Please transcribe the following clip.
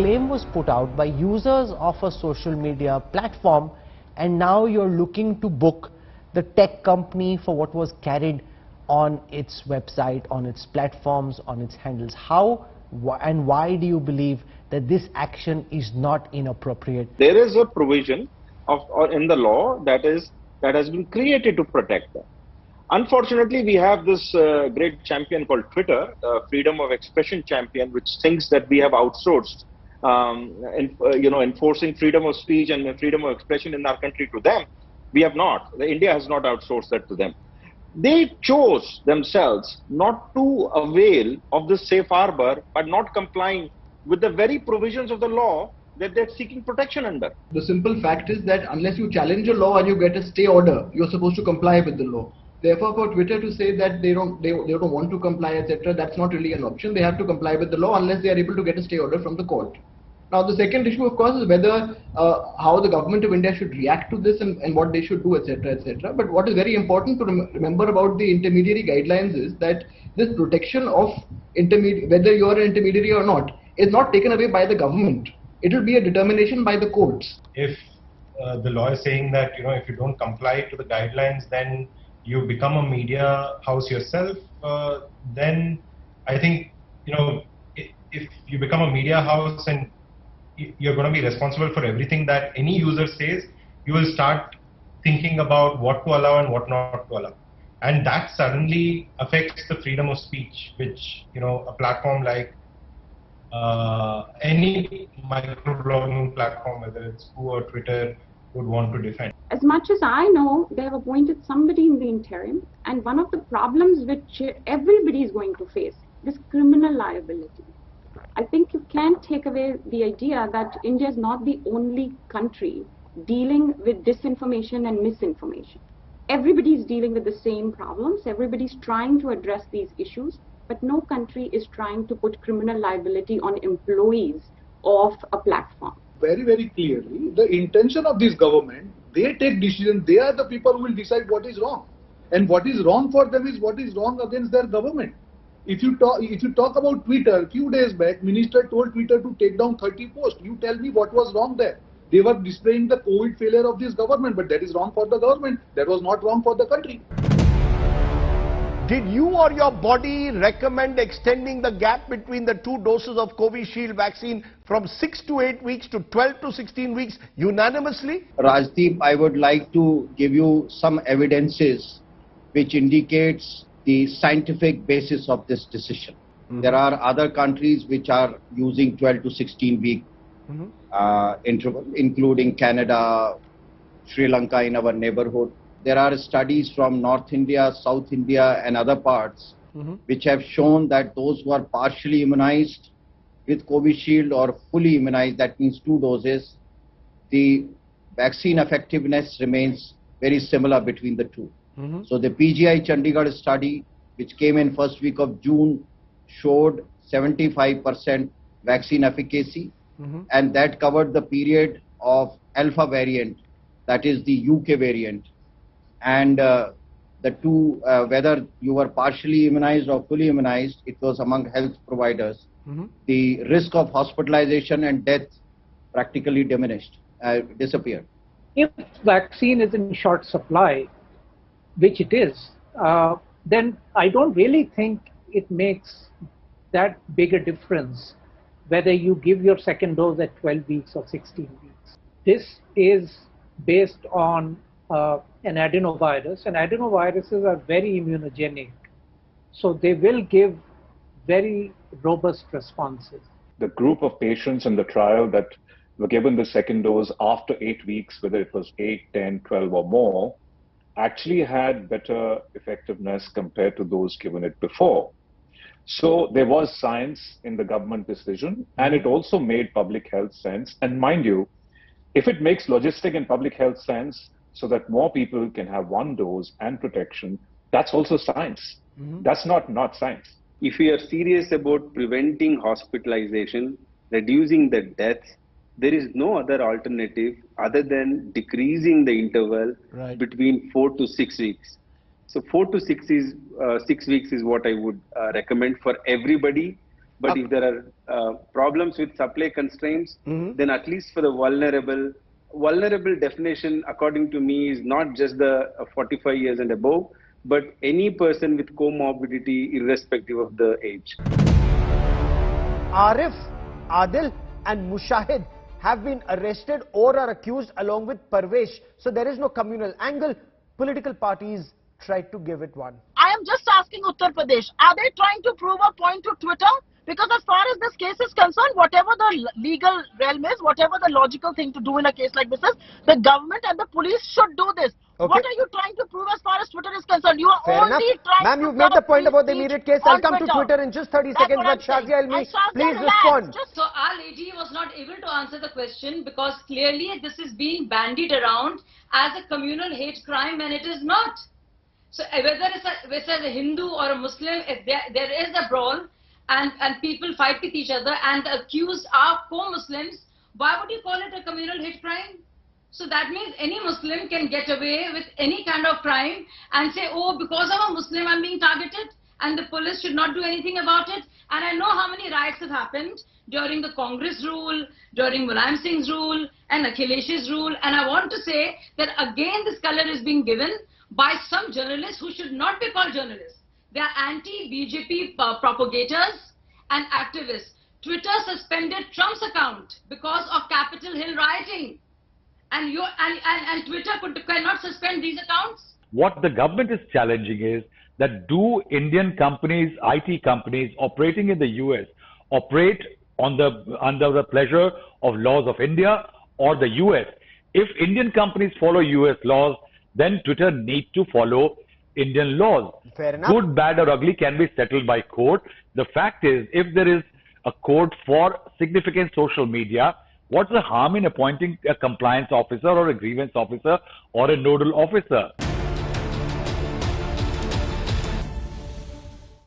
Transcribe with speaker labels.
Speaker 1: claim was put out by users of a social media platform, and now you're looking to book the tech company for what was carried on its website, on its platforms, on its handles. How and why do you believe that this action is not inappropriate?
Speaker 2: There is a provision or in the law that has been created to protect them. Unfortunately, we have this great champion called Twitter, freedom of expression champion, which thinks that we have outsourced, enforcing freedom of speech and freedom of expression in our country to them. We have not. India has not outsourced that to them. They chose themselves not to avail of the safe harbor by not complying with the very provisions of the law that they're seeking protection under.
Speaker 3: The simple fact is that unless you challenge a law and you get a stay order, you're supposed to comply with the law. Therefore, for Twitter to say that they don't want to comply, etc., that's not really an option. They have to comply with the law unless they are able to get a stay order from the court. Now, the second issue, of course, is whether how the government of India should react to this and what they should do, etc., etc. But what is very important to remember about the intermediary guidelines is that this protection of whether you are an intermediary or not, is not taken away by the government. It will be a determination by the courts.
Speaker 4: If the law is saying that, if you don't comply to the guidelines, then you become a media house yourself, then I think, if you become a media house and you're going to be responsible for everything that any user says, you will start thinking about what to allow and what not to allow. And that suddenly affects the freedom of speech, which, a platform like any microblogging platform, whether it's Who or Twitter, would want to defend.
Speaker 5: As much as I know, they have appointed somebody in the interim, and one of the problems which everybody is going to face is criminal liability. I think you can't take away the idea that India is not the only country dealing with disinformation and misinformation. Everybody is dealing with the same problems, everybody's trying to address these issues, but no country is trying to put criminal liability on employees of a platform.
Speaker 6: Very, very clearly, the intention of this government, they take decisions, they are the people who will decide what is wrong. And what is wrong for them is what is wrong against their government. If you talk about Twitter, a few days back, Minister told Twitter to take down 30 posts. You tell me what was wrong there. They were displaying the COVID failure of this government, but that is wrong for the government. That was not wrong for the country.
Speaker 7: Did you or your body recommend extending the gap between the two doses of Covishield vaccine from 6 to 8 weeks to 12 to 16 weeks unanimously?
Speaker 8: Rajdeep, I would like to give you some evidences which indicates the scientific basis of this decision. There are other countries which are using 12 to 16 week interval, including Canada, Sri Lanka in our neighborhood. There are studies from North India, South India and other parts which have shown that those who are partially immunized with Covishield or fully immunized, that means 2 doses, the vaccine effectiveness remains very similar between the two. So the PGI Chandigarh study, which came in first week of June, showed 75% vaccine efficacy, and that covered the period of alpha variant, that is the UK variant. And the two, whether you were partially immunized or fully immunized, it was among health providers. The risk of hospitalization and death practically diminished, disappeared.
Speaker 9: If vaccine is in short supply, which it is, then I don't really think it makes that big a difference whether you give your second dose at 12 weeks or 16 weeks. This is based on an adenovirus, and adenoviruses are very immunogenic. So they will give very robust responses.
Speaker 10: The group of patients in the trial that were given the second dose after 8 weeks, whether it was 8, 10, 12 or more, actually had better effectiveness compared to those given it before. So there was science in the government decision, and it also made public health sense. And mind you, if it makes logistic and public health sense so that more people can have one dose and protection, that's also science. That's not science.
Speaker 11: If we are serious about preventing hospitalization, reducing the deaths, there is no other alternative other than decreasing the interval between 4 to 6 weeks. So 4 to 6 weeks is what I would recommend for everybody, But if there are problems with supply constraints, then at least for the vulnerable definition, according to me, is not just the 45 years and above, but any person with comorbidity, irrespective of the age.
Speaker 12: Arif, Adil and Mushahid have been arrested or are accused along with Parvesh. So there is no communal angle. Political parties tried to give it one.
Speaker 13: I am just asking Uttar Pradesh, are they trying to prove a point to Twitter? Because as far as this case is concerned, whatever the legal realm is, whatever the logical thing to do in a case like this is, the government and the police should do this. Okay. What are you trying to prove as far as Twitter is concerned? You are
Speaker 12: Fair
Speaker 13: only
Speaker 12: enough.
Speaker 13: trying
Speaker 12: Ma'am,
Speaker 13: to
Speaker 12: you've made the point about the immediate case. I'll come to Twitter in just 30 seconds, but Shazia Ilmi, please respond.
Speaker 14: So our lady was not able to answer the question because clearly this is being bandied around as a communal hate crime and it is not. So whether it's a Hindu or a Muslim, if there is a brawl and people fight with each other and the accused are co-Muslims, why would you call it a communal hate crime? So that means any Muslim can get away with any kind of crime and say, oh, because I'm a Muslim, I'm being targeted, and the police should not do anything about it. And I know how many riots have happened during the Congress rule, during Mulayam Singh's rule, and Akhilesh's rule. And I want to say that again this color is being given by some journalists who should not be called journalists. They are anti-BJP propagators and activists. Twitter suspended Trump's account because of Capitol Hill rioting. And Twitter cannot suspend these accounts?
Speaker 15: What the government is challenging is that do Indian companies, IT companies operating in the US operate under the pleasure of laws of India or the US? If Indian companies follow US laws, then Twitter needs to follow Indian laws.
Speaker 12: Fair enough.
Speaker 15: Good, bad or ugly can be settled by court. The fact is, if there is a code for significant social media, what's the harm in appointing a compliance officer or a grievance officer or a nodal officer?